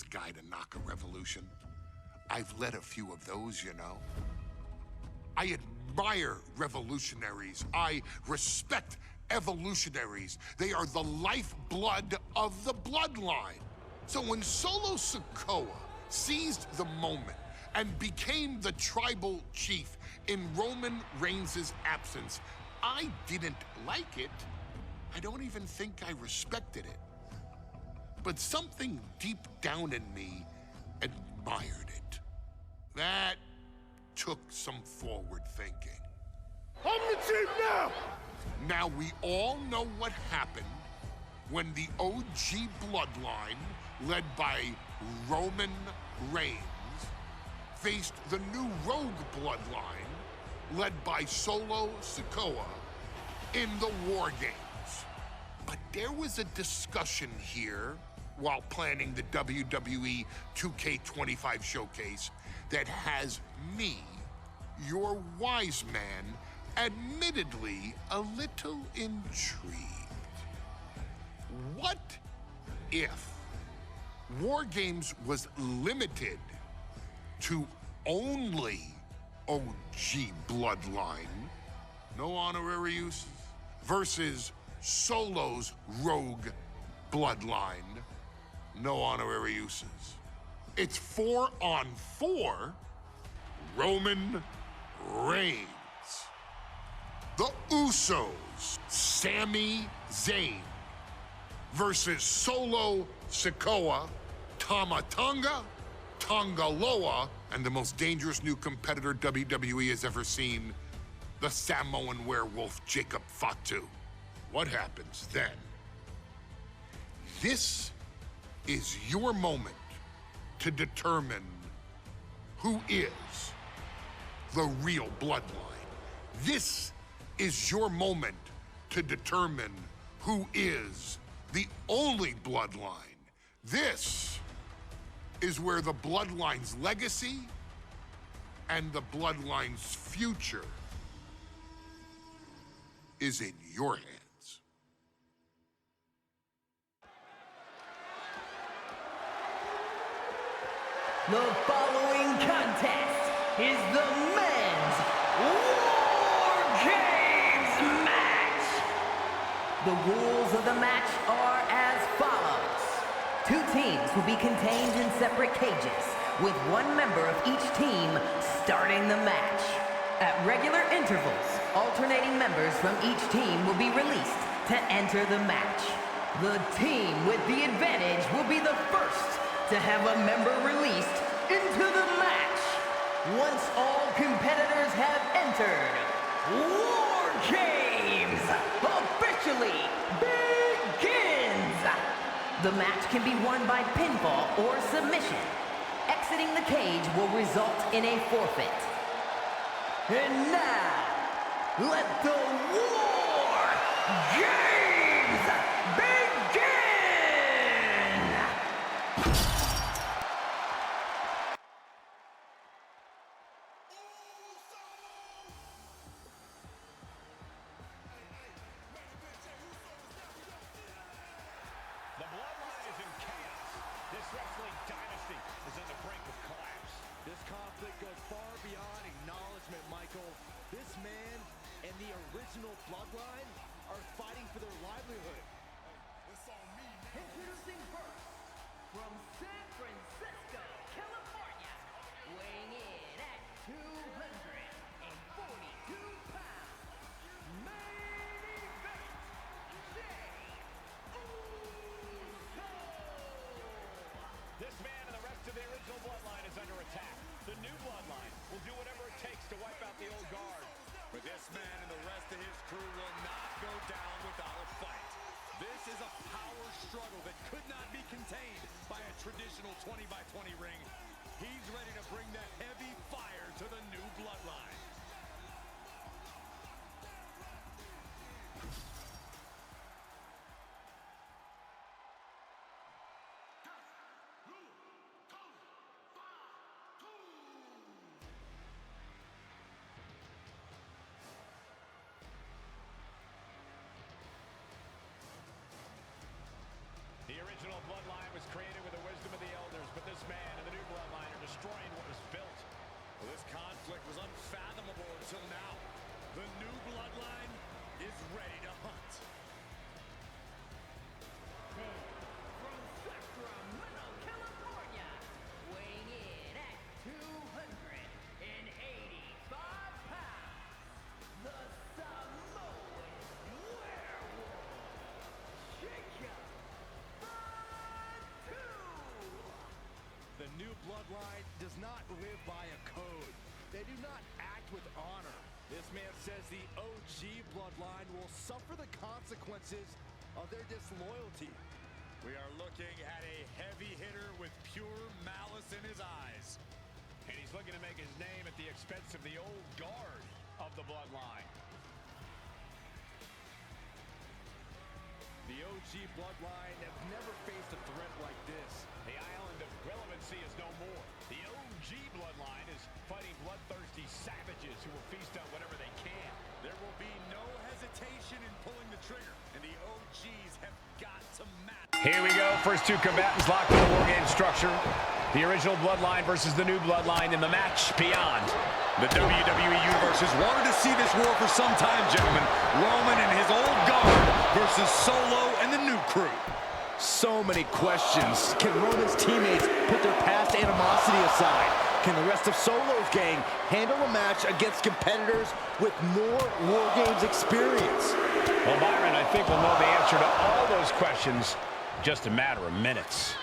last guy to knock a revolution. I've led a few of those, you know. I admire revolutionaries. I respect evolutionaries. They are the lifeblood of the bloodline. So when Solo Sikoa seized the moment and became the tribal chief in Roman Reigns' absence, I didn't like it. I don't even think I respected it. But something deep down in me admired it. That took some forward thinking. I'm the chief now! Now we all know what happened when the OG bloodline, led by Roman Reigns, faced the new rogue bloodline, led by Solo Sikoa, in the War Games. But there was a discussion here while planning the WWE 2k25 showcase that has me, your wise man, admittedly a little intrigued. What if War Games was limited to only OG bloodline, no honorary uses, versus Solo's rogue bloodline, no honorary uses? It's 4-on-4 Roman Reigns. The Usos, Sami Zayn, versus Solo Sikoa, Tama Tonga, Tonga Loa, and the most dangerous new competitor WWE has ever seen, the Samoan werewolf Jacob Fatu. What happens then? This is your moment to determine who is the real bloodline. This is your moment to determine who is the only bloodline. This is where the bloodline's legacy and the bloodline's future is in your hands. The following contest is the men's War Games match. The rules of the match are as follows. Two teams will be contained in separate cages, with one member of each team starting the match. At regular intervals, alternating members from each team will be released to enter the match. The team with the advantage will be the first to have a member released into the match. Once all competitors have entered, War Games officially begins! The match can be won by pinfall or submission. Exiting the cage will result in a forfeit. And now, let the War Games begin! The Bloodline is in chaos. This wrestling dynasty is on the brink of collapse. This conflict goes far beyond acknowledgement, Michael. This man and the original Bloodline are fighting for their livelihood. Introducing first, from San Francisco, California, weighing in at 242 pounds, main event, Jey Uso! This man and the rest of the original Bloodline is under attack. The new Bloodline will do whatever it takes to wipe out the old guard. But this man and the rest of his crew will not go down without a fight. This is a power struggle that could not be contained by a traditional 20-by-20 ring. He's ready to bring the heavy fire to the new Bloodline. The original Bloodline was created with the wisdom of the elders, but destroying what was built. Well, this conflict was unfathomable until now. The new bloodline is ready to hunt. From Sacramento, California, weighing in at 285 pounds, the Samoan werewolf, Jacob Fatu. The new bloodline does not live by a code. They do not act with honor. This man says the OG bloodline will suffer the consequences of their disloyalty. We are looking at a heavy hitter with pure malice in his eyes. And he's looking to make his name at the expense of the old guard of the bloodline. The OG bloodline have never faced a threat like this. The island of relevancy is no more. The OG bloodline is fighting bloodthirsty savages who will feast on whatever they can. There will be no hesitation in pulling the trigger, and the OGs have got to match. Here we go. First two combatants locked in the war game structure. The original bloodline versus the new bloodline in the match beyond. The WWE Universe has wanted to see this war for some time, gentlemen. Roman and his old guard versus Solo and the new crew. So many questions. Can Roman's teammates put their past animosity aside? Can the rest of Solo's gang handle a match against competitors with more War Games experience? Well, Byron, I think we'll know the answer to all those questions in just a matter of minutes.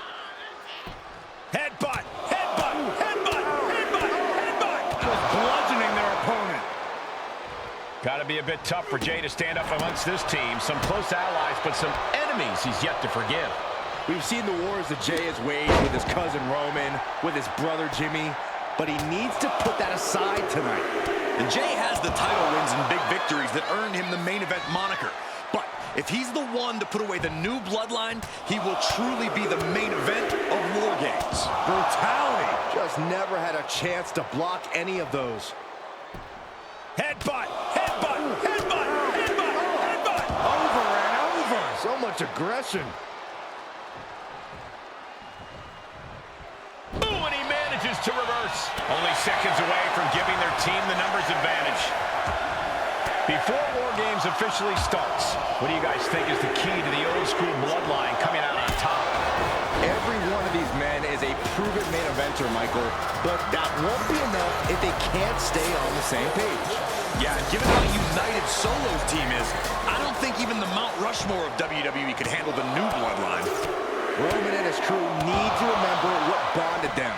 Headbutt! Headbutt! Headbutt! Headbutt! Headbutt! Just bludgeoning their opponent. Got to be a bit tough for Jay to stand up amongst this team. Some close allies, but some enemies he's yet to forgive. We've seen the wars that Jay has waged with his cousin Roman, with his brother Jimmy, but he needs to put that aside tonight. And Jay has the title wins and big victories that earned him the main event moniker. But if he's the one to put away the new bloodline, he will truly be the main event of War Games. Brutality. Just never had a chance to block any of those. Headbutt! Headbutt! Headbutt! Headbutt! Headbutt! Over and over. So much aggression. Ooh, and he manages to reverse. Only seconds away from giving their team the numbers advantage. Before War Games officially starts, what do you guys think is the key to the old school bloodline coming out on top? Every one of these men is a proven main eventer, Michael, but that won't be enough if they can't stay on the same page. Yeah, given how united Solo's team is, I don't think even the Mount Rushmore of WWE could handle the new bloodline. Roman and his crew need to remember what bonded them,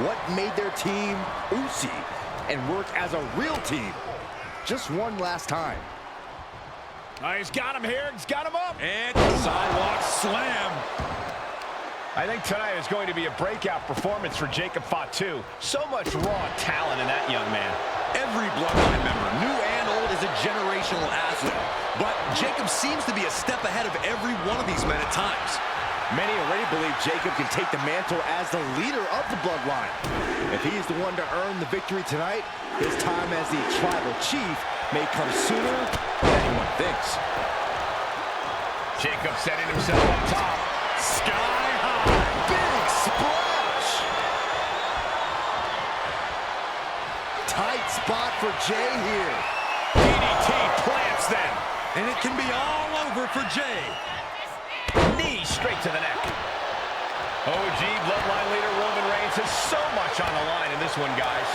what made their team Uzi, and work as a real team. Just one last time. He's got him here. He's got him up. And sidewalk slam. I think tonight is going to be a breakout performance for Jacob Fatu. So much raw talent in that young man. Every bloodline member, new and old, is a generational athlete. But Jacob seems to be a step ahead of every one of these men at times. Many already believe Jacob can take the mantle as the leader of the bloodline. If he's the one to earn the victory tonight, his time as the tribal chief may come sooner than anyone thinks. Jacob setting himself up top. Sky high. Big splash! Tight spot for Jay here. DDT plants them. And it can be all over for Jay. Knee straight to the neck. OG bloodline leader Roman Reigns has so much on the line in this one, guys.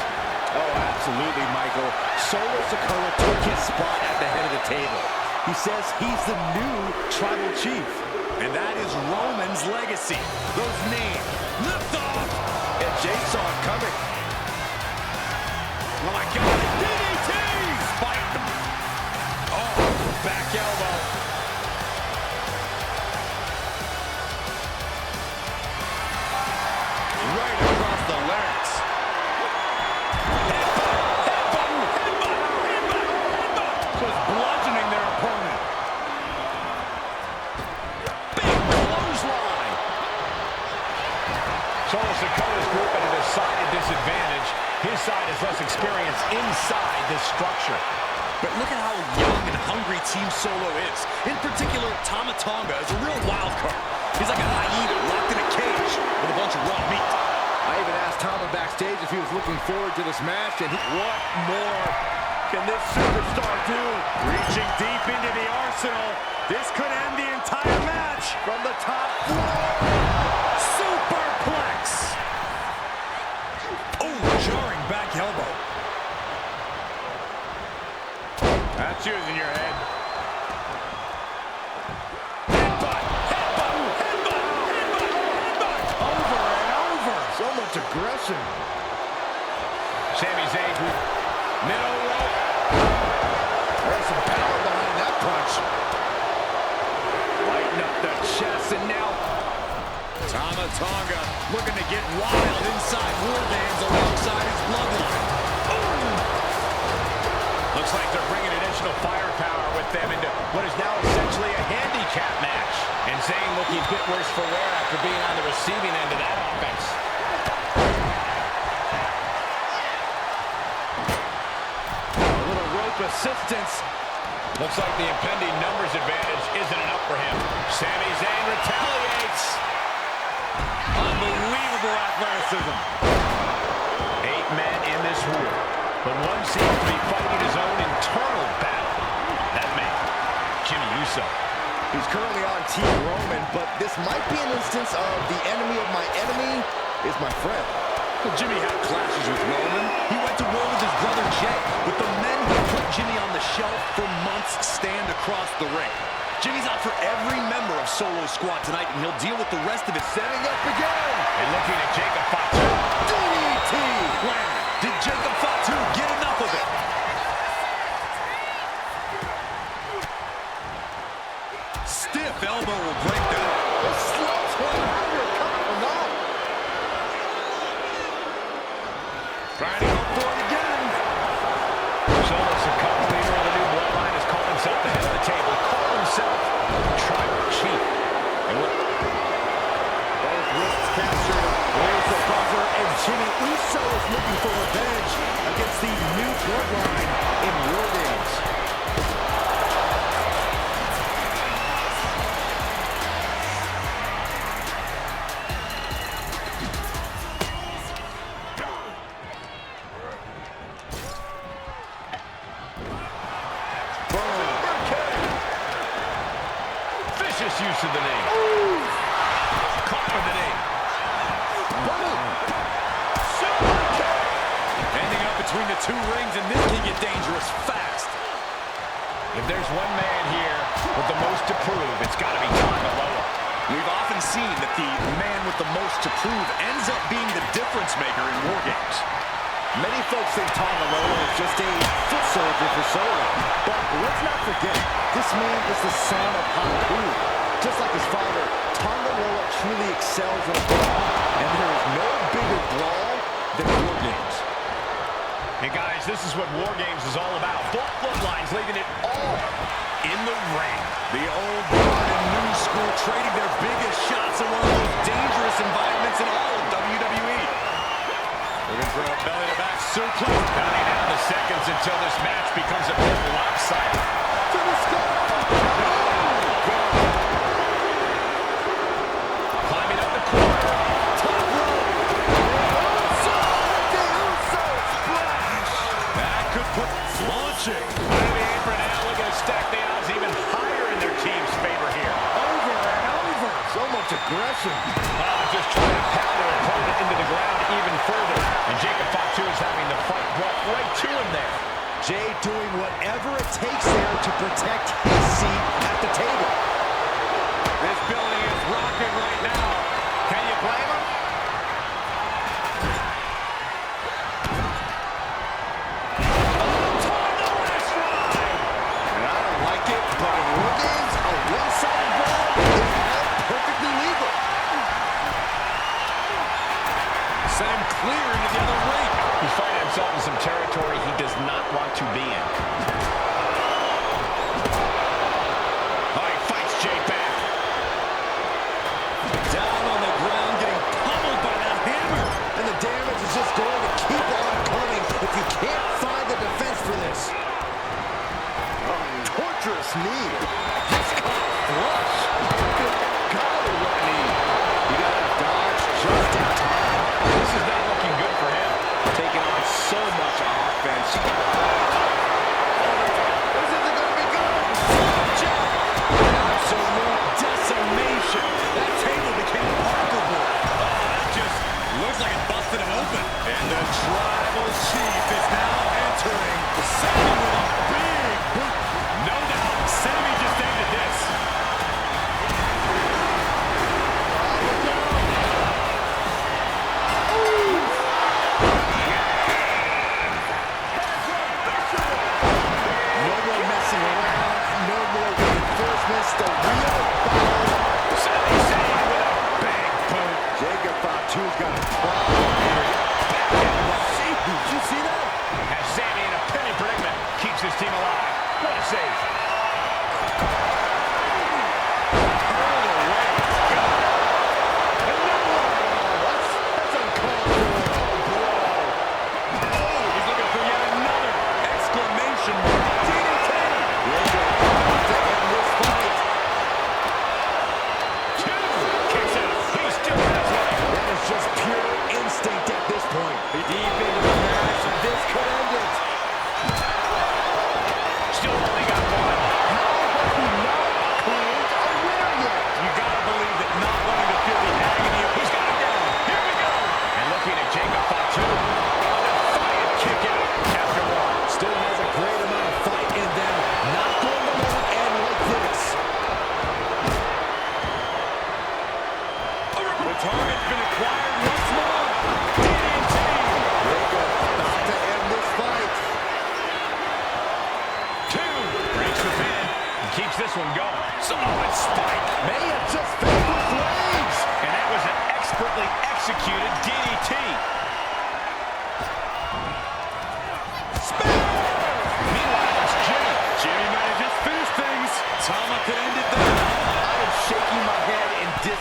Oh, absolutely, Michael. Solo Sikoa took his spot at the head of the table. He says he's the new tribal chief. And that is Roman's legacy. Those names. Lift off. And Jay saw it coming. Oh, my God. DDT. Spiked him. Oh, back elbow. Right across the larynx. Just bludgeoning their opponent. Big clothesline. Solo Sikoa's group at a decided disadvantage. His side has less experience inside this structure. But look at how young and hungry Team Solo is. In particular, Tama Tonga is a real wild card. He's like a hyena locked in a cage with a bunch of raw meat. I even asked Tom backstage if he was looking forward to this match, and What more can this superstar do? Reaching deep into the arsenal. This could end the entire match. from the top floor. Superplex. Oh, jarring back elbow. That's using your head. Headbutt, headbutt, headbutt, headbutt, headbutt. Over and over. So much aggression. Sami Zayn, middle rope. There's some power behind that punch. Lighten up the chest, and now Tama Tonga looking to get wild inside War Games alongside his bloodline. Looks like they're bringing additional firepower with them into what is now essentially a handicap match. And Zayn looking a bit worse for wear after being on the receiving end of that offense. A little rope assistance. Looks like the impending numbers advantage isn't enough for him. Sami Zayn retaliates. Unbelievable athleticism. 8 men in this war, but one seems to be fighting his own internal battle. That man, Jimmy Uso. He's currently on Team Roman, but this might be an instance of the enemy of my enemy is my friend. Well, Jimmy had clashes with Roman. He went to war with his brother Jay, but the men who put Jimmy on the shelf for months stand across the ring. Jimmy's out for every member of Solo Squad tonight, and he'll deal with the rest of it. Setting up again. And looking at Jacob Fatu. DDT. Landed. Did Jacob Fatu get enough of it? Stiff elbow will break that. The slopes one under coming from that. Trying to go for it again. Solo Sikoa, leader of the new Bloodline, has called himself the head of the table. Called himself the tribal chief. And what? Both wrists captured. Where's the buzzer? And Jimmy Uso is looking for revenge against the new Bloodline in War Games. Vicious use of the name. Caught with the name. Ending up between the two rings, and this can get dangerous fast. If there's one man here with the most to prove, it's got to be Tonga Loa. We've often seen that the man with the most to prove ends up being the difference maker in War Games. Many folks think Tonga Loa is just a foot soldier for Solo. But let's not forget, this man is the son of Haku. Just like his father, Tonga Loa truly excels in a brawl. And there is no bigger brawl than War Games. Hey guys, this is what War Games is all about. Both bloodlines leaving it all in the ring. The old guard and new school trading their biggest shots in one of the most dangerous environments in all of WWE. Looking for a belly-to-back suplex. Counting down the seconds until this match becomes a bit lopsided. To the sky! Climbing up the corner. Top rope! The Uso splash! That could put launching. Under the apron now, looking to stack the odds even higher in their team's favor here. Over and over! So much aggression. Just trying to pound their opponent into the ground even further. And Jacob Fatu is having the fight brought right to him there. Jay doing whatever it takes there to protect his seat at the table. This building is rocking right now. Can you blame him? And I don't like it, but in War Games, a one-sided brawl is held perfectly legal. Send him clear into the other ring. He's finding himself in some territory he does not want to be in. Oh, he fights Jay back. Down on the ground, getting pummeled by that hammer. And the damage is just going to keep on coming if you can't find the defense for this. Torturous knee. Just caught flush. Good golly, what a knee. You got to dodge just in time. This is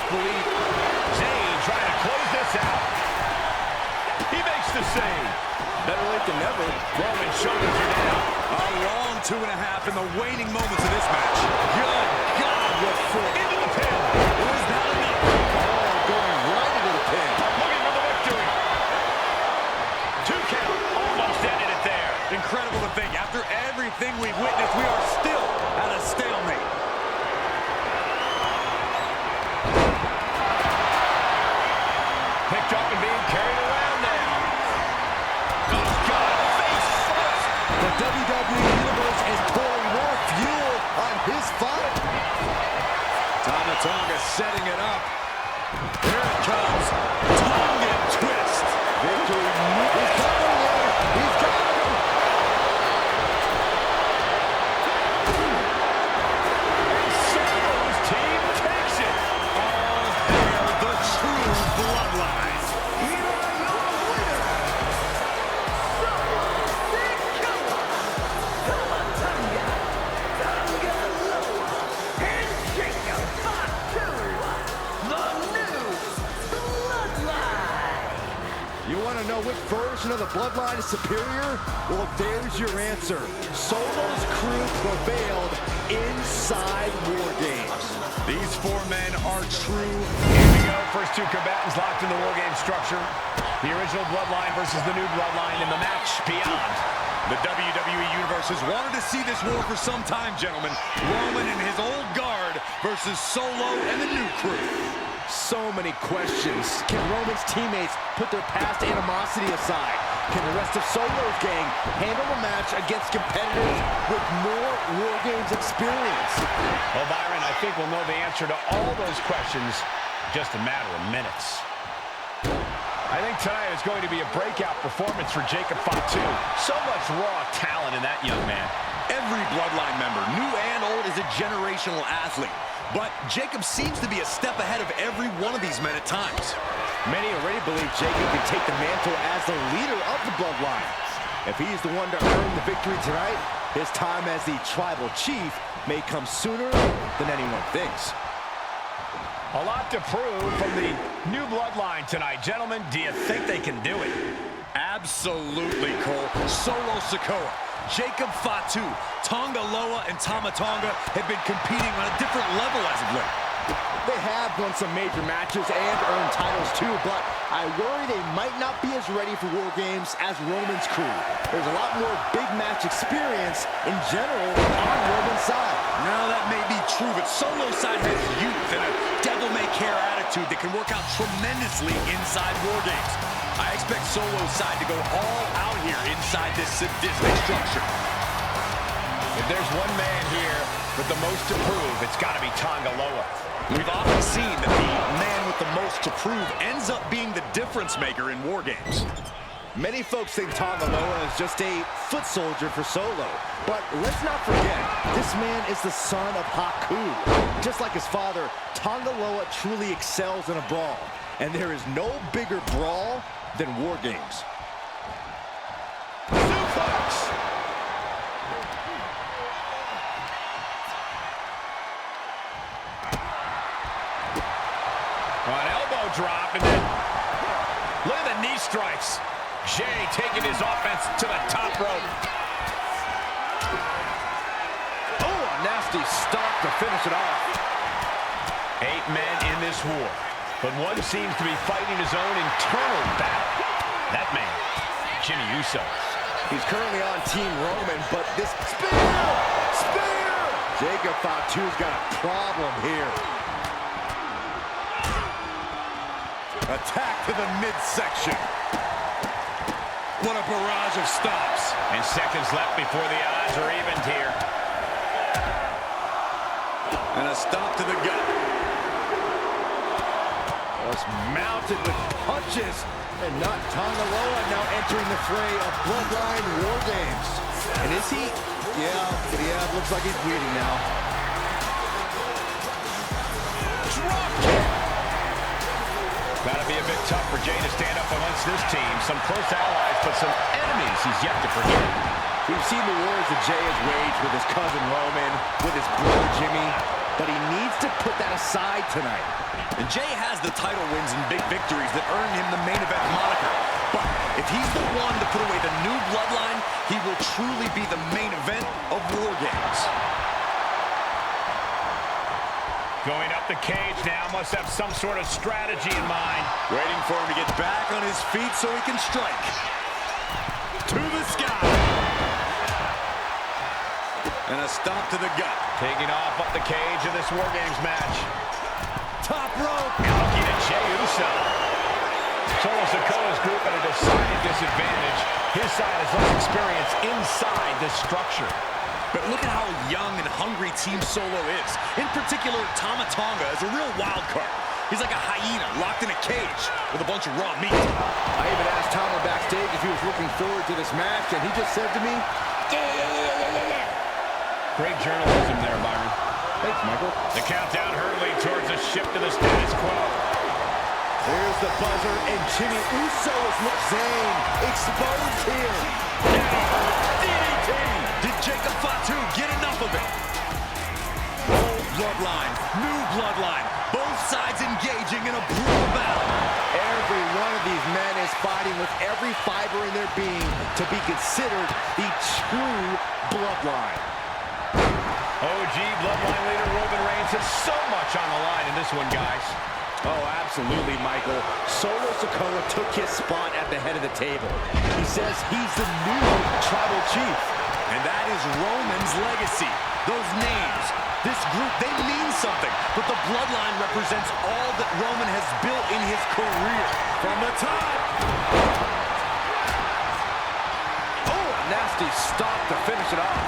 disbelief. Zayn trying to close this out. He makes the save. Better late than never. Roman shoulders are down. A long 2.5 in the waning moments of this match. Good God, what foot. Into the pin. Was that enough? Oh, going right into the pin. Looking for the victory. 2 count. Almost ended it there. Incredible to think. After everything we've witnessed, we are still at a stalemate. Picked up and being carried around now. Oh, God. Face first. The WWE Universe is pouring more fuel on his fire. Tonga setting it up. Here it comes. Tonga twist. Victory. He's coming in. He's got him. Solo's team takes it. All hail the true Bloodline. You want to know which version of the Bloodline is superior? Well, there's your answer. Solo's crew prevailed inside War Games. These 4 men are true. Here we go. First 2 combatants locked in the War Game structure. The original Bloodline versus the new Bloodline in the match beyond. The WWE Universe has wanted to see this war for some time, gentlemen. Roman and his old guard versus Solo and the new crew. So many questions. Can Roman's teammates put their past animosity aside? Can the rest of Solo's gang handle a match against competitors with more War Games experience? Well, Byron, I think we'll know the answer to all those questions in just a matter of minutes. I think tonight is going to be a breakout performance for Jacob Fatu. So much raw talent in that young man. Every Bloodline member, new and old, is a generational athlete. But Jacob seems to be a step ahead of every one of these men at times. Many already believe Jacob can take the mantle as the leader of the Bloodline. If he's the one to earn the victory tonight, his time as the tribal chief may come sooner than anyone thinks. A lot to prove from the new Bloodline tonight. Gentlemen, do you think they can do it? Absolutely, Cole. Solo Sikoa, Jacob Fatu, Tonga Loa, and Tama Tonga have been competing on a different level as of late. They have won some major matches and earned titles too, but I worry they might not be as ready for War Games as Roman's crew. There's a lot more big match experience in general on Roman's side. Now that may be true, but Solo's side has youth and a devil-may-care attitude that can work out tremendously inside War Games. I expect Solo's side to go all out here inside this sadistic structure. If there's one man here with the most to prove, it's got to be Tonga Loa. We've often seen that the man with the most to prove ends up being the difference maker in War Games. Many folks think Tonga Loa is just a foot soldier for Solo. But let's not forget, this man is the son of Haku. Just like his father, Tonga Loa truly excels in a brawl. And there is no bigger brawl than War Games. Suplex! An elbow drop, and then look at the knee strikes. Jay taking his offense to the top rope. Oh, a nasty stop to finish it off. 8 men in this war, but one seems to be fighting his own internal battle. That man, Jimmy Uso. He's currently on Team Roman, but this spear! Spear! Jacob Fatu's got a problem here. Attack to the midsection. What a barrage of stops. And seconds left before the odds are evened here. And a stop to the gut. Was mounted with punches. And not Tonga Loa now entering the fray of Bloodline War Games. And is he? Yeah, looks like he's bleeding now. Drop kick. Gotta be a bit tough for Jay to stand up against this team. Some close allies, but some enemies he's yet to forget. We've seen the wars that Jay has waged with his cousin Roman, with his brother Jimmy. but he needs to put that aside tonight. And Jay has the title wins and big victories that earned him the main event moniker. But if he's the one to put away the new Bloodline, he will truly be the main event of War Games. Going up the cage now, must have some sort of strategy in mind. Waiting for him to get back on his feet so he can strike. To the sky. And a stomp to the gut. Taking off up the cage in this War Games match. Top rope. Looking at Jey Uso. Solo Sikoa's group at a decided disadvantage. His side has less experience inside this structure. But look at how young and hungry Team Solo is. In particular, Tama Tonga is a real wild card. He's like a hyena locked in a cage with a bunch of raw meat. I even asked Tama backstage if he was looking forward to this match, and he just said to me, yeah. Great journalism there, Byron. Thanks, Michael. The countdown hurtling towards a shift to the status quo. There's the buzzer, and Jimmy Uso is Zayn exposed here. DDT! Did Jacob Fatu get enough of it? Old Bloodline, new Bloodline, both sides engaging in a brutal battle. Every one of these men is fighting with every fiber in their being to be considered the true Bloodline. OG Bloodline leader Roman Reigns has so much on the line in this one, guys. Oh, absolutely, Michael. Solo Sikoa took his spot at the head of the table. He says he's the new tribal chief. And that is Roman's legacy. Those names, this group, they mean something. But the Bloodline represents all that Roman has built in his career. From the top. Oh, a nasty stop to finish it off.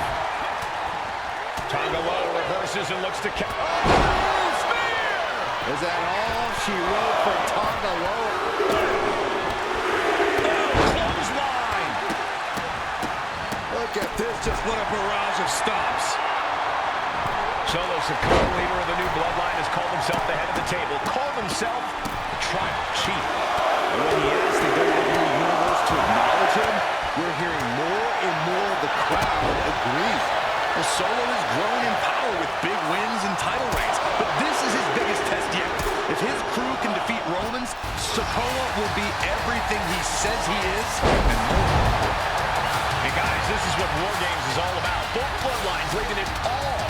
Tonga Low reverses and looks to catch. Oh, spear! Is that all she wrote for Tonga Low? Clothesline! Look at this, just What a barrage of stops. Solo Sikoa, leader of the new Bloodline, has called himself the head of the table. Called himself Tribal Chief. And when he asked the WWE Universe to acknowledge him, we're hearing more and more of the crowd agree. Well, Solo has grown in power with big wins and title reigns, but this is his biggest test yet. If his crew can defeat Roman's, Sikoa will be everything he says he is and more. And guys, this is what War Games is all about. Both Bloodlines leaving it all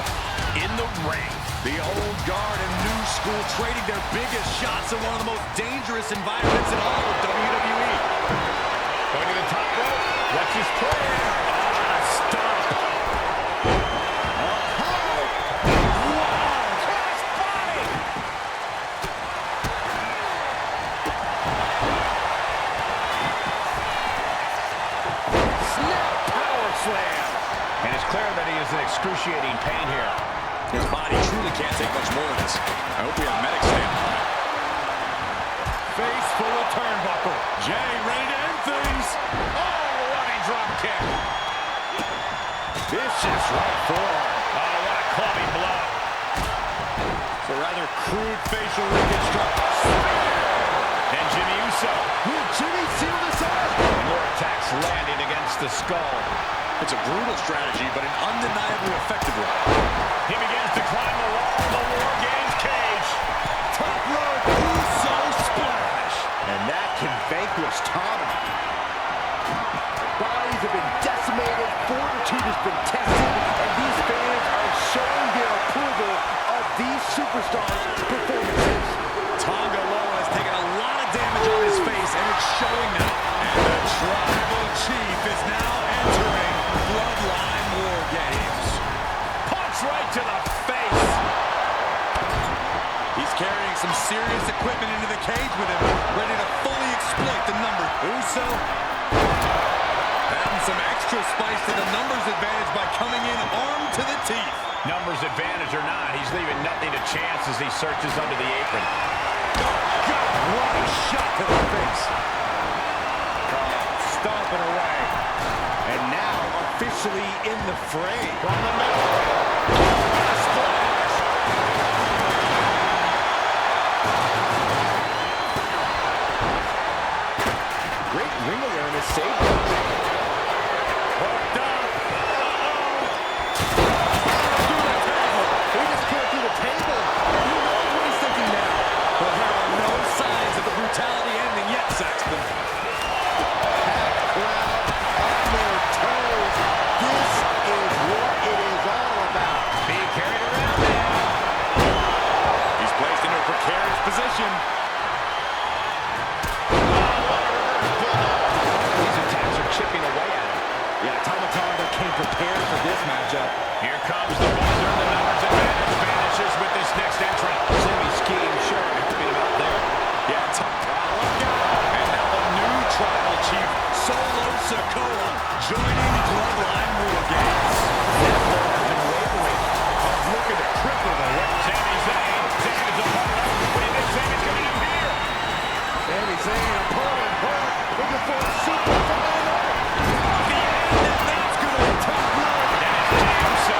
in the ring. The old guard and new school trading their biggest shots in one of the most dangerous environments in all of WWE. Going to the top rope. What's his plan? Stop. And it's clear that he is in excruciating pain here. His body truly can't take much more of this. I hope we have medics stand by. Face full of turnbuckle. Jay ready to end things. Oh, running drop kick. Vicious right forearm. Oh, what a clubbing blow. It's a rather crude facial reconstruction. And Jimmy Uso. Will Jimmy seal this out? More attacks landing against the skull. It's a brutal strategy, but an undeniably effective one. He begins to climb the wall of the War Games cage. Top rope, Uso splash. And that can vanquish Tama. Bodies have been decimated, fortitude has been tested, and these fans are showing their approval of these superstars' performances. Tonga Low has taken a lot of damage on his face, and it's showing now. And the Tribal Chief is now entering Bloodline War Games. Punch right to the face. He's carrying some serious equipment into the cage with him, ready to fully exploit the number. Uso adding some extra spice to the numbers advantage by coming in armed to the teeth. Numbers advantage or not, he's leaving nothing to chance as he searches under the apron. Oh, God, what a shot to the face. Stomping away. And now officially in the fray. From the middle. A splash. Great ring awareness saved him. Hooked up. He just can't do the table. automaton that came prepared for this matchup. Here comes the buzzer. The numbers advantage vanishes with this next entrant. Semi scheme, sure, helping him out there. Yeah, tough. Look out. And now the new tribal chief, Solo Sikoa, joining Bloodline War Games. That ball has been wavering. Looking to cripple the way. Sami Zayn. Zayn is a part of it. What do you think Zayn's coming up here? Sami Zayn, a pulling hurt, looking for a super from The end, and that's going to be tough road. That is damn so.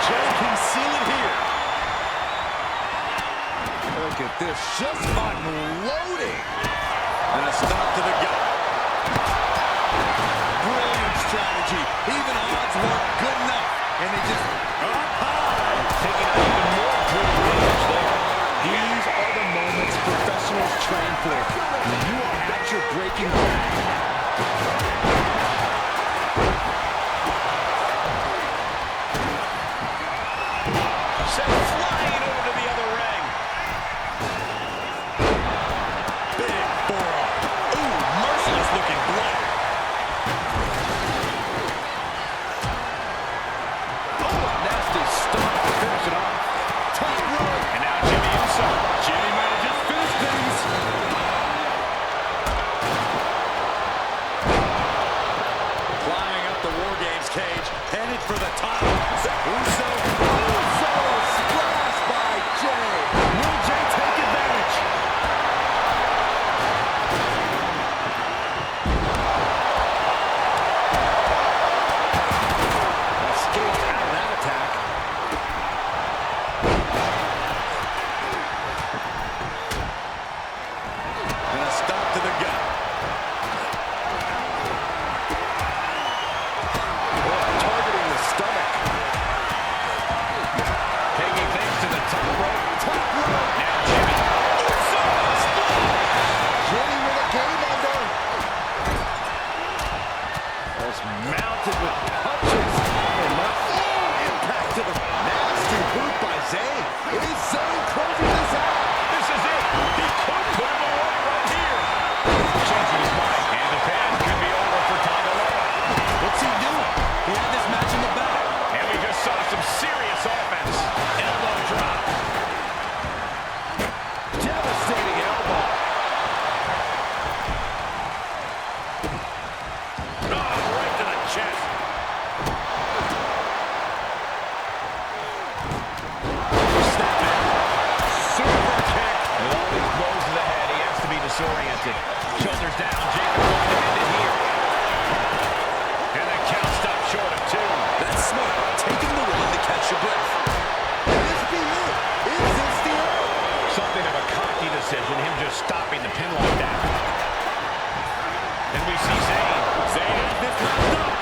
Jay can seal it here. Look at this, just unloading. And a stop to the gut. Brilliant strategy. Even odds weren't good enough. And they just up high. Taking out even more brutal range there. These are the moments professionals train for. When you are at your breaking point. Sent flying over to the other ring. Big forearm. Ooh, merciless looking blow. Nasty stop to finish it off. Top rope. And now Jimmy Uso. Jimmy might have just finished things. Climbing up the War Games cage, headed for the top. Uso splash by Jay. Will Jay take advantage? Escapes out of that attack. And a stop to the gut. Targeting the stomach. Taking things to the top rope. Top rope. Now Jimmy. Uso splash. Jimmy with a game ender. That's mounted with punches. And not impact to the nasty boot by Zayn. Is Zayn closing this out? This is it. He could put him away right here. Changing his mind. And the pin could be over for Tonga Loa. What's he doing? He had this match in the bag. And we just saw some serious offense. Elbow drop. Devastating elbow. Oh, right to the chest. Snap in. Super kick. With all these blows to the head, he has to be disoriented. Shoulders down. Jacob going to end it here. And the count stopped short of 2. That's smart. Taking the one to catch your breath. Can this be it? Is this the end? Something of a cocky decision, him just stopping the pin like that. Then we see Zayn. Zayn has this wrapped up.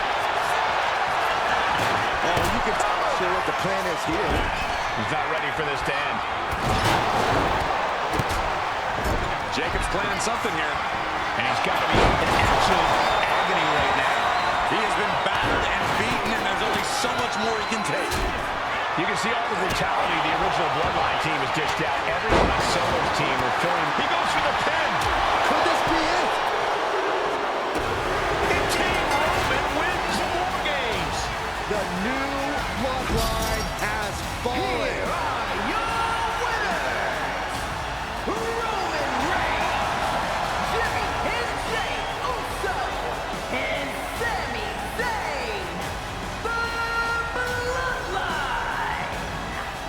Oh, you can sure what the plan is here. He's not ready for this to end. Jacob's planning something here. And he's got to be in absolute agony right now. He has been battered and beaten, and there's only so much more he can take. You can see all the brutality the original Bloodline team has dished out. Everyone on Solo's team are feeling. He goes for the pin. Could this be it? And King Roman wins War Games. The new bloodline has fallen. Here are your winners, Roman Reigns, Jimmy and Jay Uso, and Sami Zayn, the Bloodline.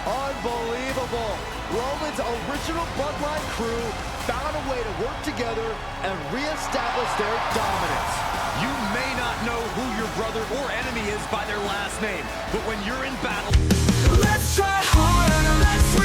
Unbelievable. Roman's original bloodline crew found a way to work together and reestablish their dominance. You may not know who your brother or enemy is by their last name, but when you're in battle, Let's try harder, let's